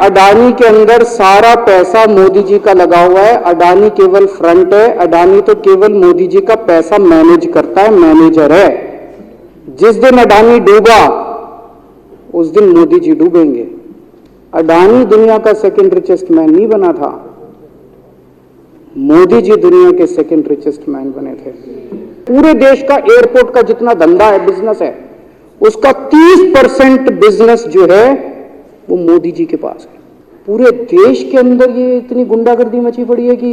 अडानी के अंदर सारा पैसा मोदी जी का लगा हुआ है। अडानी केवल फ्रंट है, अडानी तो केवल मोदी जी का पैसा मैनेज करता है, मैनेजर है। जिस दिन अडानी डूबा उस दिन मोदी जी डूबेंगे। अडानी दुनिया का सेकंड रिचेस्ट मैन नहीं बना था, मोदी जी दुनिया के सेकंड रिचेस्ट मैन बने थे। पूरे देश का एयरपोर्ट का जितना धंधा है, बिजनेस है, उसका 30% बिजनेस जो है वो मोदी जी के पास है। पूरे देश के अंदर ये इतनी गुंडागर्दी मची पड़ी है कि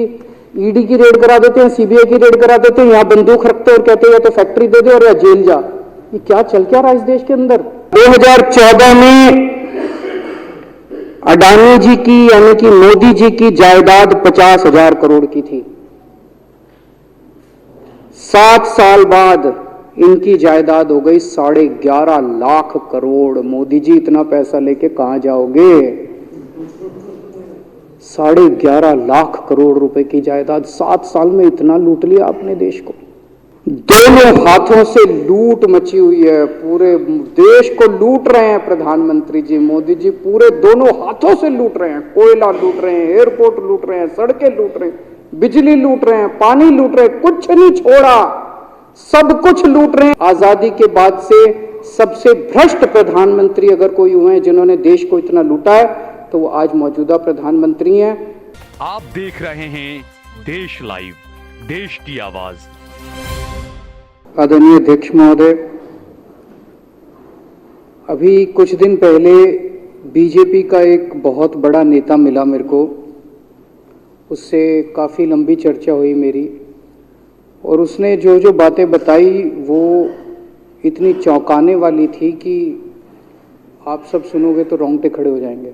ईडी की रेड करा देते हैं, सीबीआई की रेड करा देते हैं, यहां बंदूक रखते हैं और कहते हैं या तो फैक्ट्री दे दे और या जेल जा। ये क्या चल क्या रहा है इस देश के अंदर। 2014 में अडानी जी की यानी कि मोदी जी की जायदाद 50,000 करोड़ की थी। 7 साल बाद इनकी जायदाद हो गई 11.5 लाख करोड़। मोदी जी इतना पैसा लेके कहां जाओगे? 11.5 लाख करोड़ रुपए की जायदाद, 7 साल में इतना लूट लिया आपने देश को। दोनों हाथों से लूट मची हुई है, पूरे देश को लूट रहे हैं प्रधानमंत्री जी, मोदी जी पूरे दोनों हाथों से लूट रहे हैं। कोयला लूट रहे हैं, एयरपोर्ट लूट रहे हैं, सड़कें लूट रहे हैं, बिजली लूट रहे हैं, पानी लूट रहे हैं, कुछ नहीं छोड़ा, सब कुछ लूट रहे हैं। आजादी के बाद से सबसे भ्रष्ट प्रधानमंत्री अगर कोई हुए हैं जिन्होंने देश को इतना लूटा है तो वो आज मौजूदा प्रधानमंत्री हैं। आप देख रहे हैं देश लाइव, देश की आवाज। आदरणीय अध्यक्ष महोदय, अभी कुछ दिन पहले बीजेपी का एक बहुत बड़ा नेता मिला मेरे को, उससे काफ़ी लंबी चर्चा हुई मेरी, और उसने जो जो बातें बताई वो इतनी चौंकाने वाली थी कि आप सब सुनोगे तो रोंगटे खड़े हो जाएंगे।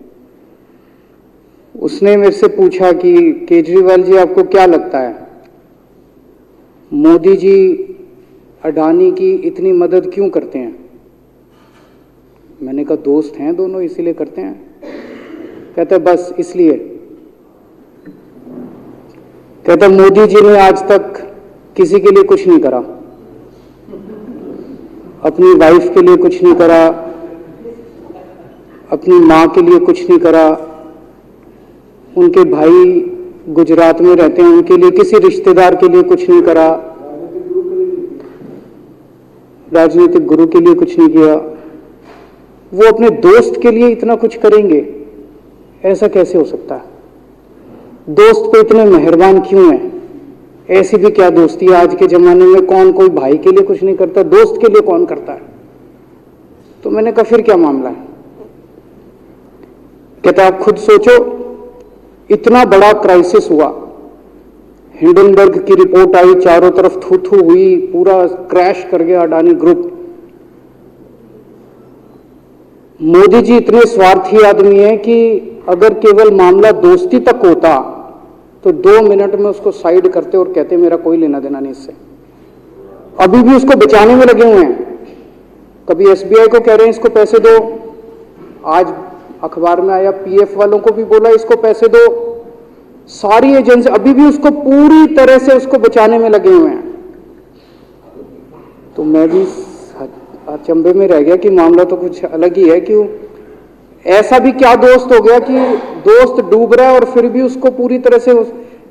उसने मेरे से पूछा कि केजरीवाल जी आपको क्या लगता है, मोदी जी अडानी की इतनी मदद क्यों करते हैं? मैंने कहा दोस्त हैं दोनों इसीलिए करते हैं। कहता बस इसलिए। कहता मोदी जी ने आज तक किसी के लिए कुछ नहीं करा, अपनी वाइफ के लिए कुछ नहीं करा, अपनी मां के लिए कुछ नहीं करा, उनके भाई गुजरात में रहते हैं उनके लिए, किसी रिश्तेदार के लिए कुछ नहीं करा, राजनीतिक गुरु के लिए कुछ नहीं किया। वो अपने दोस्त के लिए इतना कुछ करेंगे, ऐसा कैसे हो सकता है? दोस्त पे इतने मेहरबान क्यों हैं? ऐसी भी क्या दोस्ती है आज के जमाने में? कौन कोई भाई के लिए कुछ नहीं करता, दोस्त के लिए कौन करता है? तो मैंने कहा फिर क्या मामला है? कहता आप खुद सोचो, इतना बड़ा क्राइसिस हुआ, हिंडनबर्ग की रिपोर्ट आई, चारों तरफ थू थू हुई, पूरा क्रैश कर गया अडानी ग्रुप। मोदी जी इतने स्वार्थी आदमी हैं कि अगर केवल मामला दोस्ती तक होता तो 2 मिनट में उसको साइड करते और कहते मेरा कोई लेना देना नहीं इससे। अभी भी उसको बचाने में लगे हुए हैं। कभी एसबीआई को कह रहे हैं इसको पैसे दो, आज अखबार में आया पीएफ वालों को भी बोला इसको पैसे दो। सारी एजेंसी अभी भी उसको पूरी तरह से उसको बचाने में लगे हुए हैं। तो मैं भी अचंभे में रह गया कि मामला तो कुछ अलग ही है। क्यों ऐसा भी क्या दोस्त हो गया कि दोस्त डूब रहा है और फिर भी उसको पूरी तरह से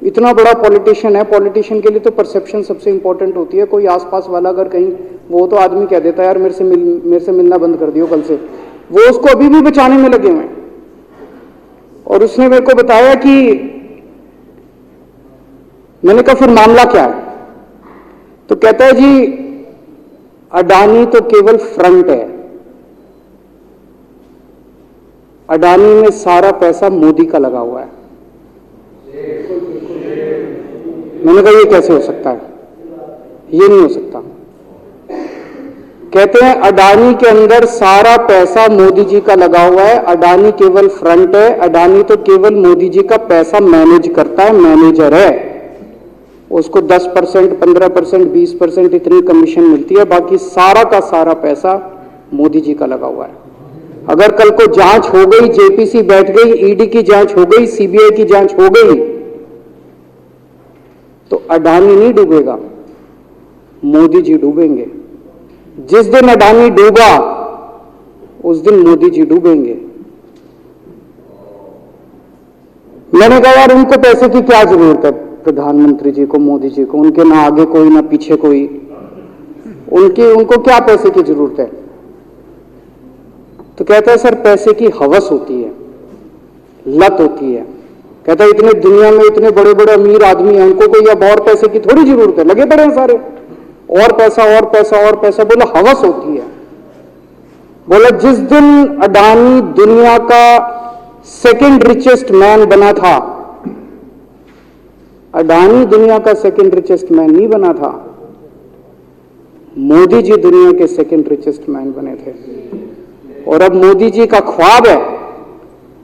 इतना बड़ा पॉलिटिशियन है, पॉलिटिशियन के लिए तो परसेप्शन सबसे इंपॉर्टेंट होती है। कोई आसपास वाला अगर कहीं वो तो आदमी कह देता है यार मेरे से मिलना बंद कर दियो कल से, वो उसको अभी भी बचाने में लगे हुए हैं। और उसने मेरे को बताया कि मैंने कहा फिर मामला क्या है? तो कहता है जी अडानी तो केवल फ्रंट है, अडानी में सारा पैसा मोदी का लगा हुआ है। मैंने कहा ये कैसे हो सकता है? ये नहीं हो सकता। कहते हैं अडानी के अंदर सारा पैसा मोदी जी का लगा हुआ है, अडानी केवल फ्रंट है, अडानी तो केवल मोदी जी का पैसा मैनेज करता है, मैनेजर है। उसको 10%, 15%, 20% इतनी कमीशन मिलती है, बाकी सारा का सारा पैसा मोदी जी का लगा हुआ है। अगर कल को जांच हो गई, जेपीसी बैठ गई, ईडी की जांच हो गई, सीबीआई की जांच हो गई, तो अडानी नहीं डूबेगा, मोदी जी डूबेंगे। जिस दिन अडानी डूबा उस दिन मोदी जी डूबेंगे। मैंने कहा यार उनको पैसे की क्या जरूरत है, प्रधानमंत्री जी को, मोदी जी को, उनके ना आगे कोई ना पीछे कोई, उनको क्या पैसे की जरूरत है। तो कहता है सर पैसे की हवस होती है, लत होती है। कहता है इतने दुनिया में इतने बड़े बड़े अमीर आदमी हैं, उनको कोई अब और पैसे की थोड़ी जरूरत है, लगे पड़े हैं सारे, और पैसा और पैसा और पैसा। बोला हवस होती है। बोला जिस दिन अडानी दुनिया का सेकंड रिचेस्ट मैन बना था, अडानी दुनिया का सेकंड रिचेस्ट मैन नहीं बना था, मोदी जी दुनिया के सेकंड रिचेस्ट मैन बने थे। और अब मोदी जी का ख्वाब है,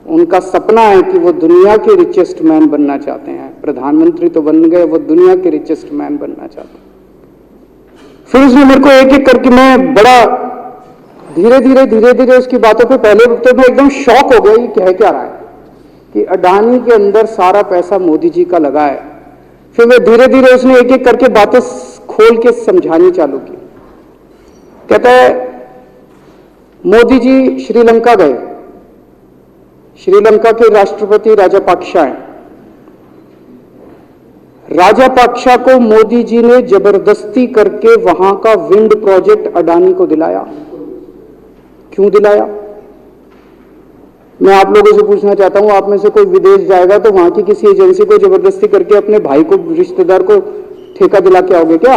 उनका सपना है कि वो दुनिया के रिचेस्ट मैन बनना चाहते हैं। प्रधानमंत्री तो बन गए, वो दुनिया के रिचेस्ट मैन बनना चाहते हैं। फिर उसने मेरे को एक एक करके, मैं बड़ा धीरे धीरे उसकी बातों पे, पहले तो मैं एकदम शॉक हो गया, ये कह क्या रहा है कि अडानी के अंदर सारा पैसा मोदी जी का लगा है। फिर मैं धीरे धीरे उसने एक एक करके बातें खोल के समझानी चालू की। कहता है मोदी जी श्रीलंका गए, श्रीलंका के राष्ट्रपति राजापाक्सा हैं। राजापाक्सा को मोदी जी ने जबरदस्ती करके वहां का विंड प्रोजेक्ट अडानी को दिलाया। क्यों दिलाया? मैं आप लोगों से पूछना चाहता हूं, आप में से कोई विदेश जाएगा तो वहां की किसी एजेंसी को जबरदस्ती करके अपने भाई को, रिश्तेदार को ठेका दिला के आओगे क्या?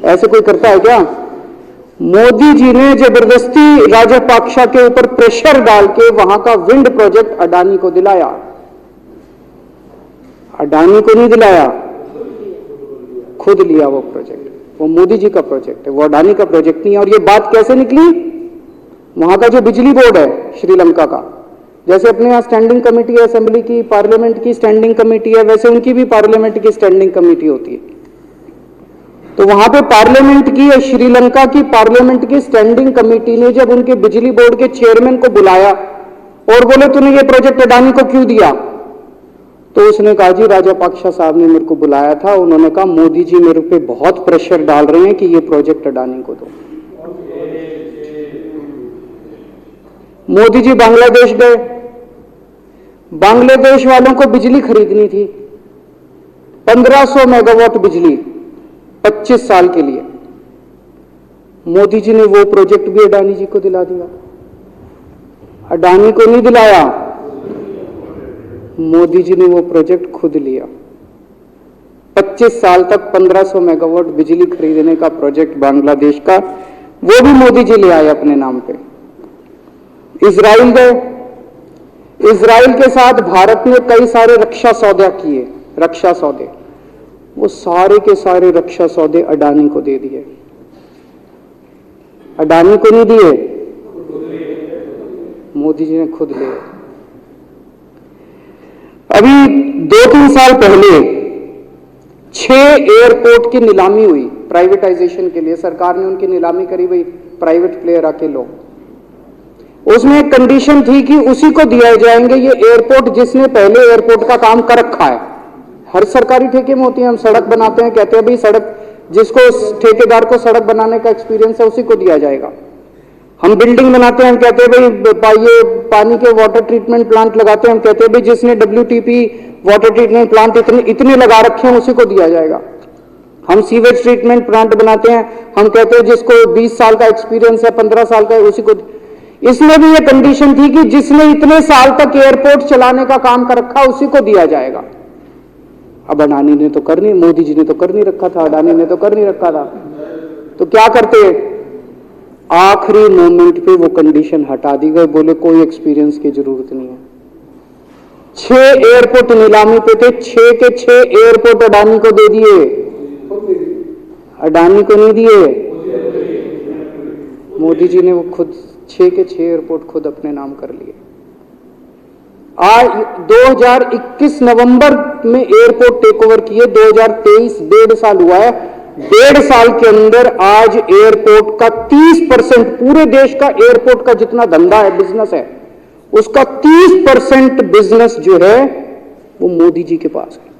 ऐसे कोई करता है क्या? मोदी जी ने जबरदस्ती राजापाक्सा के ऊपर प्रेशर डाल के वहां का विंड प्रोजेक्ट अडानी को दिलाया। अडानी को नहीं दिलाया, खुद लिया वो प्रोजेक्ट। वो मोदी जी का प्रोजेक्ट है, वो अडानी का प्रोजेक्ट नहीं है। और ये बात कैसे निकली? वहां का जो बिजली बोर्ड है श्रीलंका का, जैसे अपने यहां स्टैंडिंग कमेटी है असेंबली की, पार्लियामेंट की स्टैंडिंग कमेटी है, वैसे उनकी भी पार्लियामेंट की स्टैंडिंग कमेटी होती है। तो वहां पे पार्लियामेंट की, श्रीलंका की पार्लियामेंट की स्टैंडिंग कमेटी ने जब उनके बिजली बोर्ड के चेयरमैन को बुलाया और बोले तूने ये प्रोजेक्ट अडानी को क्यों दिया, तो उसने कहा जी राजापाक्सा साहब ने मेरे को बुलाया था, उन्होंने कहा मोदी जी मेरे पे बहुत प्रेशर डाल रहे हैं कि ये प्रोजेक्ट अडानी को दो। मोदी जी बांग्लादेश गए, बांग्लादेश वालों को बिजली खरीदनी थी, 1500 मेगावाट बिजली 25 साल के लिए। मोदी जी ने वो प्रोजेक्ट भी अडानी जी को दिला दिया। अडानी को नहीं दिलाया, मोदी जी ने वो प्रोजेक्ट खुद लिया। 25 साल तक 1500 मेगावाट बिजली खरीदने का प्रोजेक्ट बांग्लादेश का, वो भी मोदी जी ले आए अपने नाम पे। इजराइल गए, इजराइल के साथ भारत ने कई सारे रक्षा सौदे किए, रक्षा सौदे, वो सारे के सारे रक्षा सौदे अडानी को दे दिए। अडानी को नहीं दिए, मोदी जी ने खुद लिए। अभी 2-3 साल पहले 6 एयरपोर्ट की नीलामी हुई प्राइवेटाइजेशन के लिए, सरकार ने उनकी नीलामी करी, भाई प्राइवेट प्लेयर आके लो। उसमें एक कंडीशन थी कि उसी को दिए जाएंगे ये एयरपोर्ट जिसने पहले एयरपोर्ट का काम कर रखा है। हर सरकारी ठेके में होती है, हम सड़क बनाते हैं, कहते हैं भाई सड़क, जिसको ठेकेदार को सड़क बनाने का एक्सपीरियंस है उसी को दिया जाएगा। हम बिल्डिंग बनाते हैं, हम कहते हैं भाई ये पानी के वाटर ट्रीटमेंट प्लांट लगाते हैं, हम कहते हैं भाई जिसने WTP वाटर ट्रीटमेंट प्लांट इतने लगा रखे हैं उसी को दिया जाएगा। हम सीवेज ट्रीटमेंट प्लांट बनाते हैं, हम कहते हैं जिसको 20 साल का एक्सपीरियंस है, 15 साल का है, उसी को। इसमें भी ये कंडीशन थी कि जिसने इतने साल तक एयरपोर्ट चलाने का काम कर रखा उसी को दिया जाएगा। अब अडानी ने तो कर नहीं, मोदी जी ने तो कर नहीं रखा था, अडानी ने तो कर नहीं रखा था, तो क्या करते? आखिरी मोमेंट पे वो कंडीशन हटा दी गई, बोले कोई एक्सपीरियंस की जरूरत नहीं है। 6 एयरपोर्ट नीलामी पे थे, 6 के 6 एयरपोर्ट अडानी को दे दिए, अडानी को नहीं दिए, मोदी जी ने वो खुद 6 के 6 एयरपोर्ट खुद अपने नाम कर लिए। आज 2021 नवंबर में एयरपोर्ट टेक ओवर किए, 2023 1.5 साल हुआ है। 1.5 साल के अंदर आज एयरपोर्ट का 30%, पूरे देश का एयरपोर्ट का जितना धंधा है, बिजनेस है, उसका 30% बिजनेस जो है वो मोदी जी के पास है।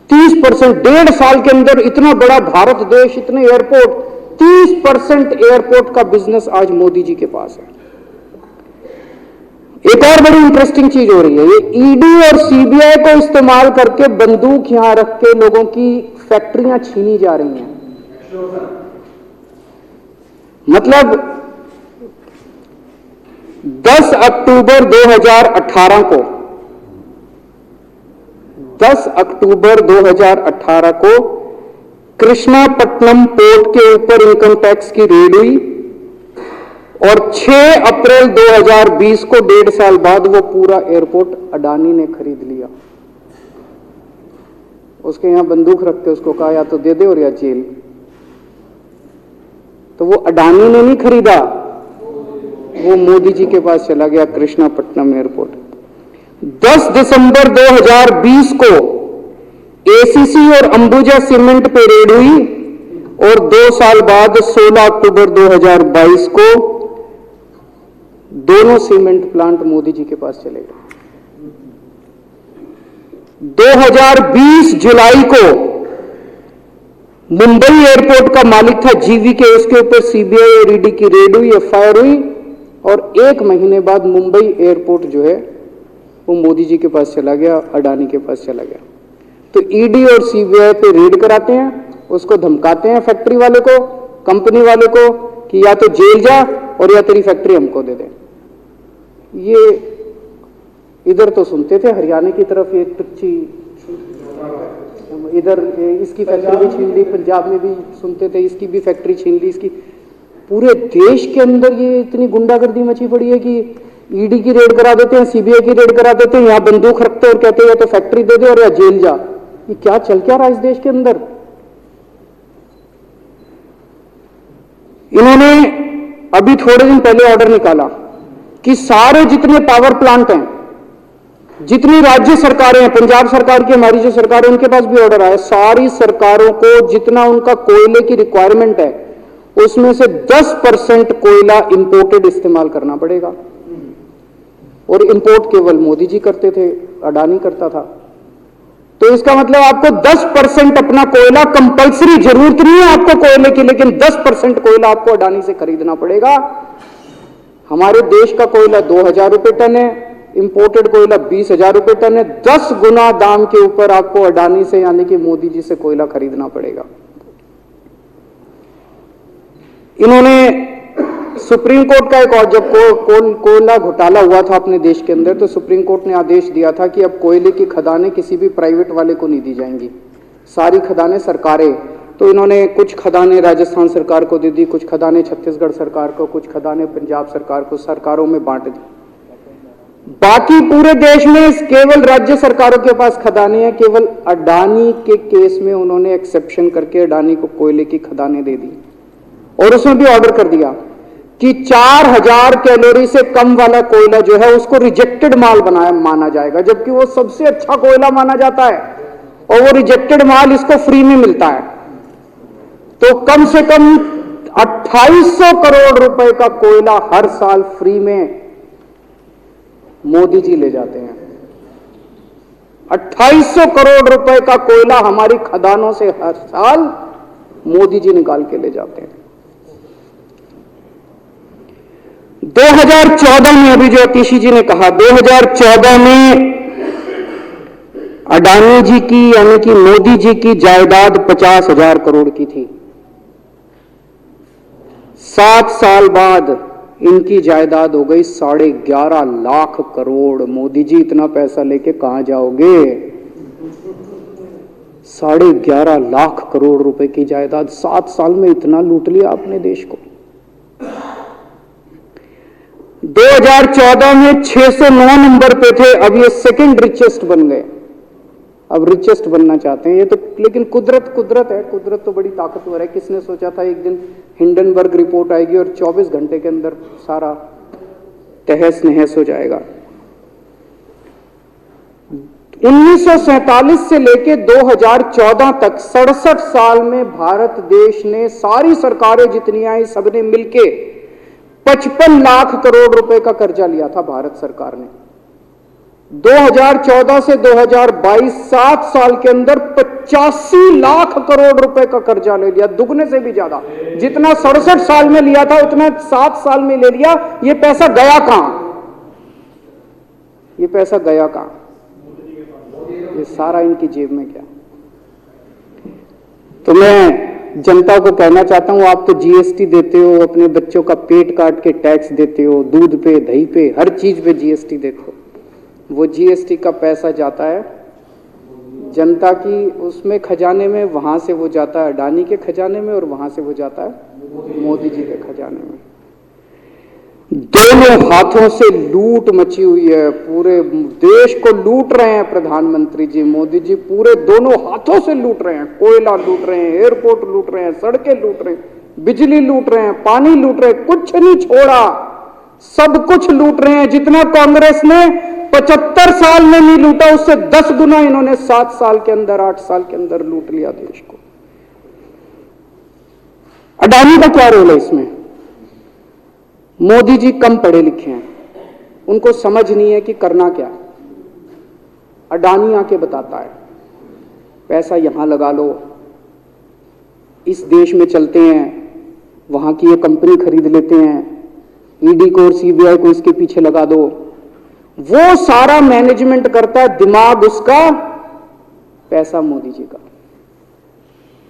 30%, 1.5 साल के अंदर इतना बड़ा भारत देश, इतने एयरपोर्ट, 30% एयरपोर्ट का बिजनेस आज मोदी जी के पास है। एक और बड़ी इंटरेस्टिंग चीज हो रही है, ये ईडी और सीबीआई को इस्तेमाल करके बंदूक यहां रख के लोगों की फैक्ट्रियां छीनी जा रही हैं। मतलब 10 अक्टूबर 2018 को 10 अक्टूबर 2018 को कृष्णापट्टनम पोर्ट के ऊपर इनकम टैक्स की रेड हुई और 6 अप्रैल 2020 को 1.5 साल बाद वो पूरा एयरपोर्ट अडानी ने खरीद लिया। उसके यहां बंदूक रख के उसको कहा या तो दे दे और या जेल। तो वो अडानी ने नहीं खरीदा, वो मोदी जी के पास चला गया कृष्णापट्टनम एयरपोर्ट। 10 दिसंबर 2020 को एसीसी और अंबुजा सीमेंट पे रेड हुई और 2 साल बाद 16 अक्टूबर 2022 को दोनों सीमेंट प्लांट मोदी जी के पास चले गए। 2020 जुलाई को मुंबई एयरपोर्ट का मालिक था जीवीके, उसके ऊपर सीबीआई और ईडी की रेड हुई, एफआईआर हुई और 1 महीने बाद मुंबई एयरपोर्ट जो है वो मोदी जी के पास चला गया, अडानी के पास चला गया। तो ईडी और सीबीआई पे रेड कराते हैं, उसको धमकाते हैं फैक्ट्री वाले को, कंपनी वाले को कि या तो जेल जा और या तेरी फैक्ट्री हमको दे दे। ये इधर तो सुनते थे हरियाणा की तरफ ये टुच्ची, इधर इसकी फैक्ट्री भी छीन ली, पंजाब में भी सुनते थे इसकी भी फैक्ट्री छीन ली, इसकी। पूरे देश के अंदर ये इतनी गुंडागर्दी मची पड़ी है कि ईडी की रेड करा देते हैं, सीबीआई की रेड करा देते हैं, यहां बंदूक रखते हैं और कहते हैं या तो फैक्ट्री दे दे और या जेल जा। ये क्या चल क्या रहा है इस देश के अंदर? इन्होंने अभी थोड़े दिन पहले ऑर्डर निकाला कि सारे जितने पावर प्लांट हैं, जितनी राज्य सरकारें हैं, पंजाब सरकार की, हमारी जो सरकार है, उनके पास भी ऑर्डर आया, सारी सरकारों को जितना उनका कोयले की रिक्वायरमेंट है उसमें से 10% कोयला इंपोर्टेड इस्तेमाल करना पड़ेगा। और इंपोर्ट केवल मोदी जी करते थे, अडानी करता था। तो इसका मतलब आपको 10% अपना कोयला कंपलसरी, जरूरत नहीं है आपको कोयले की, लेकिन 10% कोयला आपको अडानी से खरीदना पड़ेगा। हमारे देश का कोयला 2000 रुपए टन है, इंपोर्टेड कोयला 20,000 रुपए टन है। 10 गुना दाम के ऊपर आपको अडानी से यानी कि मोदी जी से कोयला खरीदना पड़ेगा। इन्होंने सुप्रीम कोर्ट का एक और, जब कोयला घोटाला हुआ था अपने देश के अंदर, तो सुप्रीम कोर्ट ने आदेश दिया था कि अब कोयले की खदानें किसी भी प्राइवेट वाले को नहीं दी जाएंगी, सारी खदानें सरकारें। तो इन्होंने कुछ खदानें राजस्थान सरकार को दे दी, कुछ खदानें छत्तीसगढ़ सरकार को, कुछ खदानें पंजाब सरकार को, सरकारों में बांट दी। बाकी पूरे देश में केवल राज्य सरकारों के पास खदानें हैं। केवल अडानी के केस में उन्होंने एक्सेप्शन करके अडानी को कोयले की खदानें दे दी और उसमें भी ऑर्डर कर दिया कि 4000 कैलोरी से कम वाला कोयला जो है उसको रिजेक्टेड माल माना जाएगा, जबकि वो सबसे अच्छा कोयला माना जाता है और वो रिजेक्टेड माल इसको फ्री में मिलता है। तो कम से कम 2800 करोड़ रुपए का कोयला हर साल फ्री में मोदी जी ले जाते हैं। 2800 करोड़ रुपए का कोयला हमारी खदानों से हर साल मोदी जी निकाल के ले जाते हैं। 2014 में, अभी जो अतिशी जी ने कहा, 2014 में अडानी जी की यानी कि मोदी जी की जायदाद 50,000 करोड़ की थी। 7 साल बाद इनकी जायदाद हो गई 11.5 लाख करोड़। मोदी जी इतना पैसा लेके कहां जाओगे? 11.5 लाख करोड़ रुपए की जायदाद, 7 साल में इतना लूट लिया अपने देश को। 2014 में 609 नंबर पे थे, अब ये सेकंड रिचेस्ट बन गए, अब रिचेस्ट बनना चाहते हैं। ये तो लेकिन कुदरत है, कुदरत तो बड़ी ताकतवर है। किसने सोचा था एक दिन हिंडनबर्ग रिपोर्ट आएगी और 24 घंटे के अंदर सारा तहस नहस हो जाएगा। 1947 से लेके 2014 तक 67 साल में भारत देश ने, सारी सरकारें जितनी आई सबने मिलके 55 लाख करोड़ रुपए का कर्जा लिया था भारत सरकार ने। 2014 से 2022 7 साल के अंदर 85 लाख करोड़ रुपए का कर्जा ले लिया, दुगने से भी ज्यादा। जितना 67 साल में लिया था उतना 7 साल में ले लिया। ये पैसा गया कहां? ये पैसा गया कहाँ? ये सारा इनकी जेब में गया। तो मैं जनता को कहना चाहता हूं, आप तो जीएसटी देते हो, अपने बच्चों का पेट काट के टैक्स देते हो, दूध पे, दही पे, हर चीज पे जीएसटी देते हो। वो जीएसटी का पैसा जाता है जनता की उसमें खजाने में, वहां से वो जाता है अडानी के खजाने में, और वहां से वो जाता है मोदी जी के खजाने में। दोनों हाथों से लूट मची हुई है, पूरे देश को लूट रहे हैं प्रधानमंत्री जी, मोदी जी पूरे दोनों हाथों से लूट रहे हैं। कोयला लूट रहे हैं, एयरपोर्ट लूट रहे हैं, सड़कें लूट रहे हैं, बिजली लूट रहे हैं, पानी लूट रहे हैं, कुछ नहीं छोड़ा, सब कुछ लूट रहे हैं। जितना कांग्रेस ने 75 साल में नहीं लूटा, उससे 10 गुना इन्होंने 7 साल के अंदर, 8 साल के अंदर लूट लिया देश को। अडानी का क्या रोल है इसमें? मोदी जी कम पढ़े लिखे हैं, उनको समझ नहीं है कि करना क्या। अडानी आके बताता है पैसा यहां लगा लो, इस देश में चलते हैं, वहां की ये कंपनी खरीद लेते हैं, ईडी को और सीबीआई को इसके पीछे लगा दो। वो सारा मैनेजमेंट करता है, दिमाग उसका, पैसा मोदी जी का।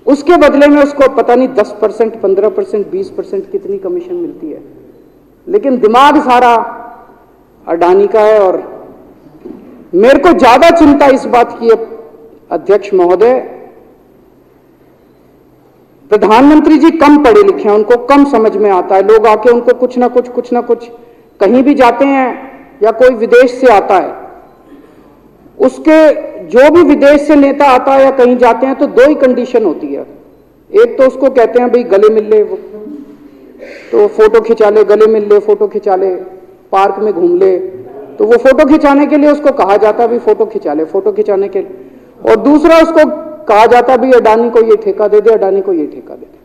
उसके बदले में उसको पता नहीं 10%, 15%, 20% कितनी कमीशन मिलती है, लेकिन दिमाग सारा अडानी का है। और मेरे को ज्यादा चिंता इस बात की है अध्यक्ष महोदय, प्रधानमंत्री जी कम पढ़े लिखे हैं, उनको कम समझ में आता है। लोग आके उनको कुछ ना कुछ कहीं भी जाते हैं या कोई विदेश से आता है, उसके जो भी विदेश से नेता आता है या कहीं जाते हैं तो 2 ही कंडीशन होती है। एक तो उसको कहते हैं भाई गले मिल ले, तो फोटो खिंचा ले, गले मिल ले, फोटो खिंचा ले, पार्क में घूम ले, तो वो फोटो खिंचाने के लिए उसको कहा जाता है भाई फोटो खिंचा ले, फोटो खिंचाने के लिए। और दूसरा उसको कहा जाता है भाई अडानी को ये ठेका दे दे, अडानी को ये ठेका दे दे।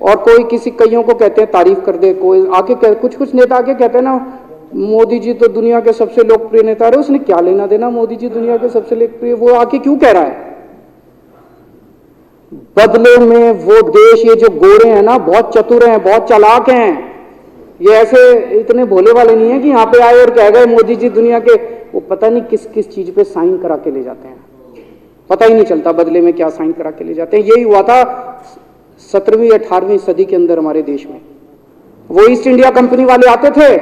और कोई किसी कईयों को कहते हैं तारीफ कर दे, कोई आके कुछ नेता आके कहते हैं ना मोदी जी तो दुनिया के सबसे लोकप्रिय नेता रहे। उसने क्या लेना देना मोदी जी दुनिया के सबसे लोकप्रिय, वो आके क्यों कह रहा है? बदले में वो देश, ये जो गोरे हैं ना, बहुत चतुर हैं, बहुत चालाक हैं, ये ऐसे इतने भोले वाले नहीं है कि यहाँ पे आए और कह गए मोदी जी दुनिया के, वो पता नहीं किस किस चीज पे साइन करा के ले जाते हैं, पता ही नहीं चलता बदले में क्या साइन करा के ले जाते हैं। यही हुआ था 17वीं 18वीं सदी के अंदर हमारे देश में। वो ईस्ट इंडिया कंपनी वाले आते थे,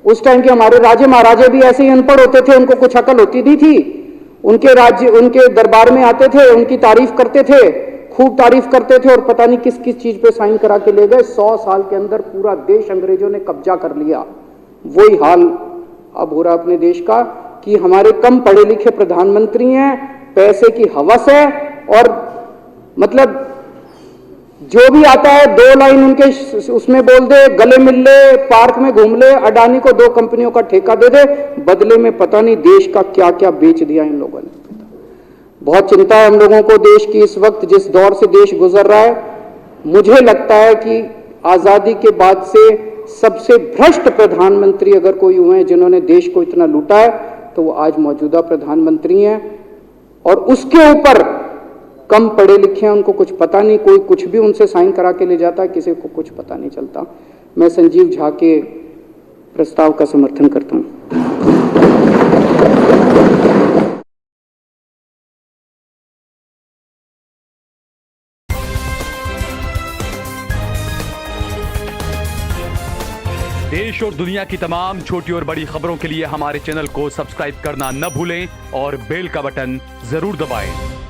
उस टाइम के हमारे राजे महाराजे भी ऐसे ही अनपढ़ होते थे, उनको कुछ अकल होती नहीं थी। उनके राज्य, उनके दरबार में आते थे, उनकी तारीफ करते थे, खूब तारीफ करते थे, और पता नहीं किस किस चीज पे साइन करा के ले गए। 100 साल के अंदर पूरा देश अंग्रेजों ने कब्जा कर लिया। वही हाल अब हो रहा अपने देश का कि हमारे कम पढ़े लिखे प्रधानमंत्री हैं, पैसे की हवस है, और मतलब जो भी आता है 2 लाइन उनके उसमें बोल दे, गले मिल ले, पार्क में घूम ले, अडानी को 2 कंपनियों का ठेका दे दे, बदले में पता नहीं देश का क्या क्या बेच दिया इन लोगों ने। बहुत चिंता है हम लोगों को देश की इस वक्त, जिस दौर से देश गुजर रहा है। मुझे लगता है कि आजादी के बाद से सबसे भ्रष्ट प्रधानमंत्री अगर कोई हुए हैं जिन्होंने देश को इतना लूटा है, तो वो आज मौजूदा प्रधानमंत्री हैं। और उसके ऊपर कम पढ़े लिखे हैं, उनको कुछ पता नहीं, कोई कुछ भी उनसे साइन करा के ले जाता है, किसी को कुछ पता नहीं चलता। मैं संजीव झा के प्रस्ताव का समर्थन करता हूं। देश और दुनिया की तमाम छोटी और बड़ी खबरों के लिए हमारे चैनल को सब्सक्राइब करना न भूलें और बेल का बटन जरूर दबाएं।